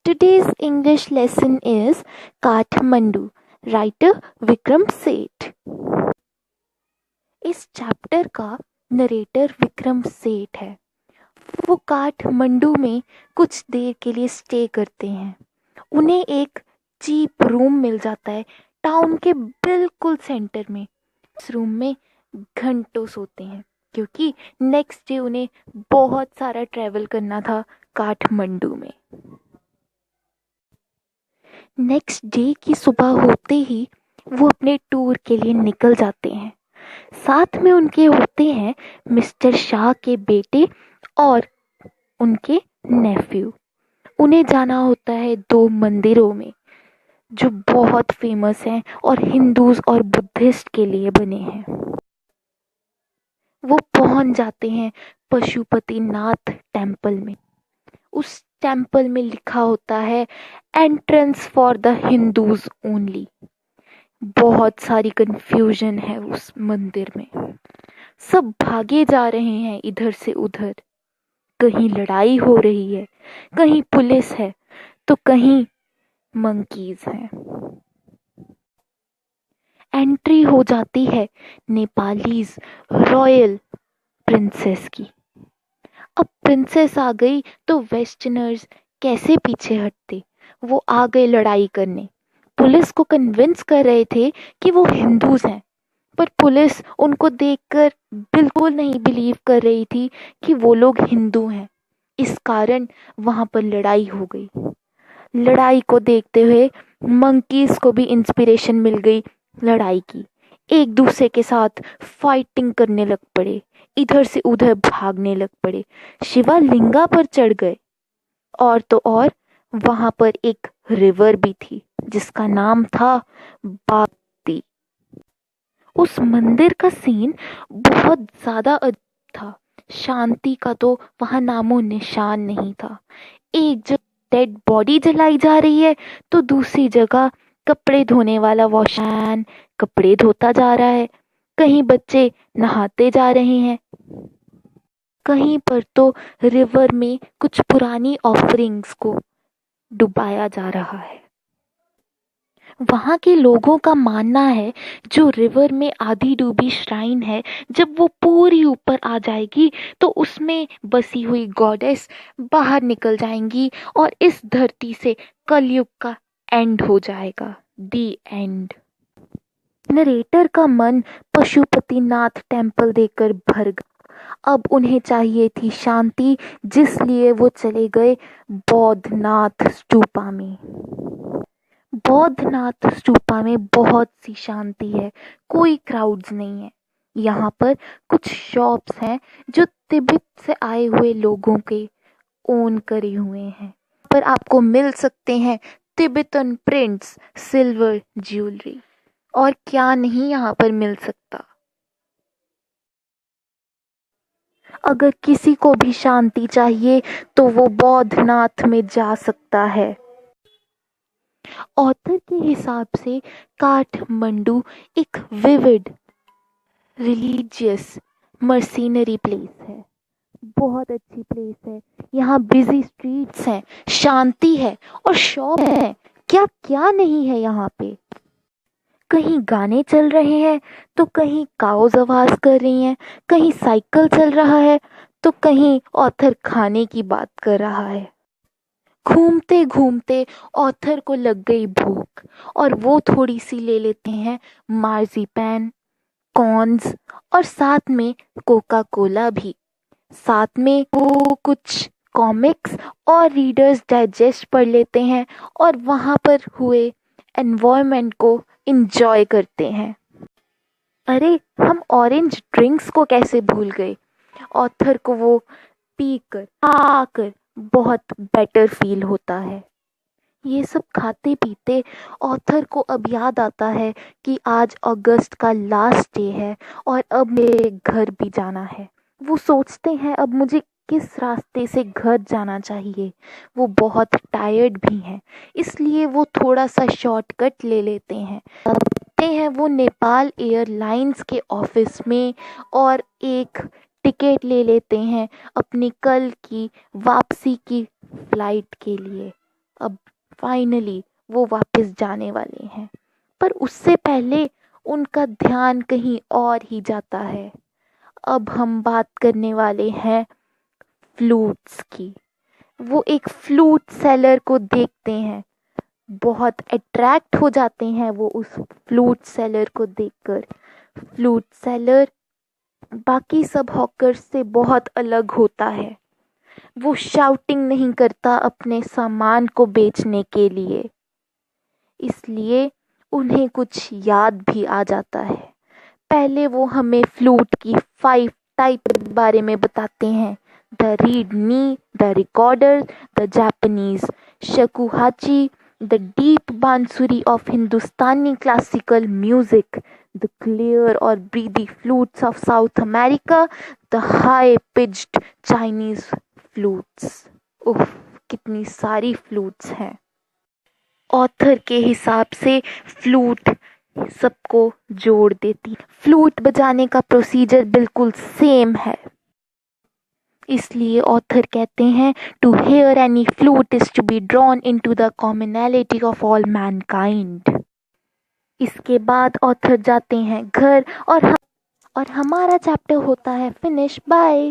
Today's English lesson is Kathmandu, writer Vikram Seth. इस chapter का narrator Vikram Seth है। वो काठमांडू में कुछ देर के लिए स्टे करते हैं। उन्हें एक चीप रूम मिल जाता है टाउन के बिल्कुल सेंटर में। इस रूम में घंटों सोते हैं क्योंकि नेक्स्ट डे उन्हें बहुत सारा ट्रैवल करना था काठमांडू में। नेक्स्ट डे की सुबह होते ही वो अपने टूर के लिए निकल जाते हैं। साथ में उनके होते हैं मिस्टर शाह के बेटे और उनके नेफ्यू। उन्हें जाना होता है 2 मंदिरों में जो बहुत फेमस हैं और हिंदूज और बुद्धिस्ट के लिए बने हैं। वो पहुंच जाते हैं पशुपतिनाथ टेम्पल में। उस टेम्पल में लिखा होता है entrance for the Hindus only. बहुत सारी कंफ्यूजन है उस मंदिर में। सब भागे जा रहे हैं इधर से उधर। कहीं लड़ाई हो रही है, कहीं पुलिस है, तो कहीं मंकीज हैं। एंट्री हो जाती है नेपालीज रॉयल प्रिंसेस की। अब प्रिंसेस आ गई तो वेस्टर्नर्स कैसे पीछे हटते। वो आ गए लड़ाई करने। पुलिस को कन्विंस कर रहे थे कि वो हिंदूज हैं, पर पुलिस उनको देखकर बिल्कुल नहीं बिलीव कर रही थी कि वो लोग हिंदू हैं। इस कारण वहां पर लड़ाई हो गई। लड़ाई को देखते हुए मंकीज को भी इंस्पिरेशन मिल गई लड़ाई की। एक दूसरे के साथ फाइटिंग करने लग पड़े, इधर से उधर भागने लग पड़े, शिवालिंगा पर चढ़ गए। और तो और वहां पर एक रिवर भी थी जिसका नाम था बागती। उस मंदिर का सीन बहुत ज्यादा अजीब था। शांति का तो वहां नामो निशान नहीं था। एक जगह डेड बॉडी जलाई जा रही है तो दूसरी जगह कपड़े धोने वाला वॉशमैन कपड़े धोता जा रहा है। कहीं बच्चे नहाते जा रहे हैं, कहीं पर तो रिवर में कुछ पुरानी ऑफरिंग्स को डुबाया जा रहा है। वहां के लोगों का मानना है जो रिवर में आधी डूबी श्राइन है, जब वो पूरी ऊपर आ जाएगी तो उसमें बसी हुई गॉडेस बाहर निकल जाएंगी और इस धरती से कलयुग का एंड हो जाएगा। दी एंड। नरेटर का मन पशुपतिनाथ टेम्पल देखकर भर गया। अब उन्हें चाहिए थी शांति, जिसलिए वो चले गए बौद्धनाथ स्तूपा में। बौद्धनाथ स्तूपा में बहुत सी शांति है, कोई क्राउड्स नहीं है। यहाँ पर कुछ शॉप्स हैं जो तिब्बत से आए हुए लोगों के ओन करे हुए हैं। पर आपको मिल सकते हैं तिब्बतन प्रिंट्स, सिल्वर ज्वेलरी, और क्या नहीं यहाँ पर मिल सकता। अगर किसी को भी शांति चाहिए तो वो बौद्धनाथ में जा सकता है। ऑथर के हिसाब से काठमांडू एक विविड रिलीजियस मर्सिनरी प्लेस है। बहुत अच्छी प्लेस है। यहाँ बिजी स्ट्रीट्स हैं, शांति है और शॉप है। क्या क्या नहीं है यहाँ पे। कहीं गाने चल रहे हैं तो कहीं काउज आवाज कर रही हैं, कहीं साइकिल चल रहा है तो कहीं ऑथर खाने की बात कर रहा है। घूमते घूमते ऑथर को लग गई भूख और वो थोड़ी सी ले लेते हैं मार्जिपैन, कॉर्न्स और साथ में कोका कोला भी। साथ में वो कुछ कॉमिक्स और रीडर्स डाइजेस्ट पढ़ लेते हैं और वहाँ पर हुए एनवायरनमेंट को इंजॉय करते हैं। अरे हम ऑरेंज ड्रिंक्स को कैसे भूल गए। ऑथर को वो पीकर आकर बहुत बेटर फील होता है। ये सब खाते पीते ऑथर को अब याद आता है कि आज अगस्त का लास्ट डे है और अब मेरे घर भी जाना है। वो सोचते हैं अब मुझे किस रास्ते से घर जाना चाहिए। वो बहुत टायर्ड भी हैं, इसलिए वो थोड़ा सा शॉर्टकट ले लेते हैं। वो नेपाल एयरलाइंस के ऑफिस में और एक टिकट ले लेते हैं अपनी कल की वापसी की फ्लाइट के लिए। अब फाइनली वो वापस जाने वाले हैं, पर उससे पहले उनका ध्यान कहीं और ही जाता है। अब हम बात करने वाले हैं फ्लूट्स की। वो एक फ्लूट सेलर को देखते हैं, बहुत अट्रैक्ट हो जाते हैं वो उस फ्लूट सेलर को देखकर। फ्लूट सेलर बाकी सब हॉकर्स से बहुत अलग होता है। वो शाउटिंग नहीं करता अपने सामान को बेचने के लिए, इसलिए उन्हें कुछ याद भी आ जाता है। पहले वो हमें फ्लूट की 5 टाइप के बारे में बताते हैं: the reed ney, the recorder, the Japanese shakuhachi, the deep bansuri of Hindustani classical music, the clear और breathy flutes of South America, the high pitched Chinese flutes. उफ, कितनी सारी फ्लूट्स हैं। ऑथर के हिसाब से फ्लूट सबको जोड़ देती। फ्लूट बजाने का प्रोसीजर बिल्कुल सेम है, इसलिए ऑथर कहते हैं to hear any flute is to be drawn into the commonality of all mankind. इसके बाद ऑथर जाते हैं घर और हमारा चैप्टर होता है फिनिश। बाय।